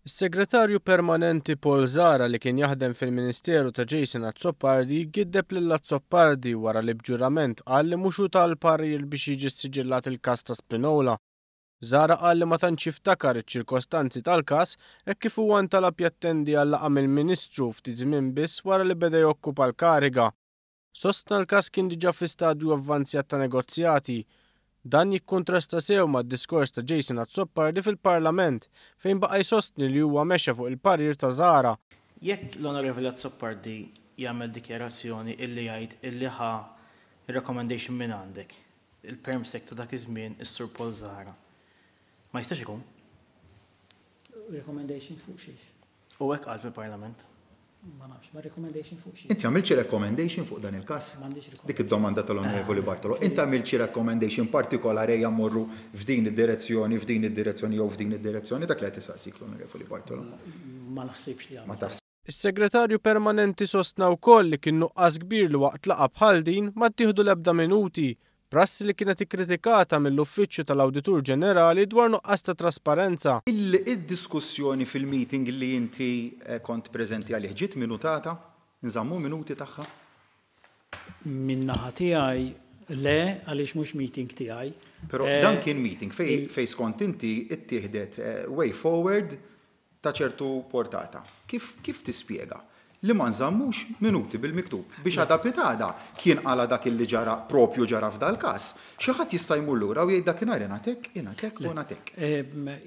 Is-Segretarju Permanenti Paul Zara li kien jaħdem fil-Ministeru ta' Jason Azzopardi giddeb lil Azzopardi wara li b'ġurament qal li mhux hu tal-parir biex jiġi sġillat il-każ ta' Spinola. Zara qal li ma tantx jiftakar iċ-ċirkostanzi tal-każ hekk kif huwa ntalab jattendi għal laqgħa mill-Ministru ftit żmien biss wara li beda jokkupa l-kariga. Sostna l-każ kien diġà fi stadju avvanzjat ta' negozjati. Dan jikkontrasta sew mad-diskors ta' Jason Azzopardi fil-Parlament fejn baqa' jsostni li huwa mexa fuq il-parir ta' Zara. Jekk l-Onorevoli Azzopardi jagħmel dikjarazzjoni illi jgħid illi ħa recommendation minn għandek, il-permsek ta' dak iż-żmien is-Sur Paul Zara. Ma jistax ikun? Recommendation fuq xiex? U hekk qal fil-Parlament. Ma nafx, ma recommendation fuq xiex? Inti għamilċi recommendation fuq dan il-każ? M'għandix recommendation. Dik id-domanda tal-Onorevoli Bartolo. Inti għamilċi recommendation partikolari jammorru f'din id-direzzjoni, jew f'din id-direzzjoni, dak li qed isaqsik l-Onorevoli Bartolo. Ma naħsibx li Ma taħsibx. Is-Segretarju Permanenti sostna wkoll li kien nuqqas kbir li waqt laqgħa bħal din ma ttieħdu l-ebda minuti, prassi li kienet ikkritikata mill-Uffiċċju tal-Awditur Ġenerali dwar nuqqas ta' trasparenza. Il-diskussjoni fil-meeting li inti kont preżenti għalih ġiet minutata? Nżammu minuti tagħha? Min-naħa tiegħi le għaliex mhux meeting tiegħi. Però dan kien meeting fejn skont inti ittieħdet way forward ta' ċertu portata. Kif tispjega? Li ma nżammux minuti bil-miktub biex għada pitada kien għala dak li ġara propju ġara f'dal każ. Xi ħadd jista' jmur lura u jgħid dakinhar ingħatek u ngħatek.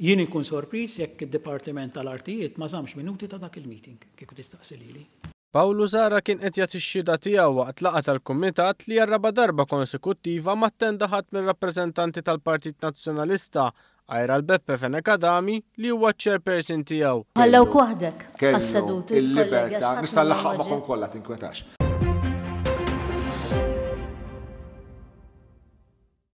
Jien inkun sorpriż jekk id-Dipartiment tal-Artijiet ma żammx minuti ta' dak il-meeting kieku tistaqsi lili. Pawlu Zara kien qed jagħti x-xhieda tiegħu waqt laqgħa tal-Kumitat li jarraba darba konsekuttiva ma ttenda ħadd mir-rappreżentanti tal-Partit Nazzjonalista Ajra l-Beppe Fenek Adami li huwa chairperson tiegħu. Ħallewk waħdek għas-sedut. Il-libertà, nista' nlaħħaq magħhom kollha tinkwetax.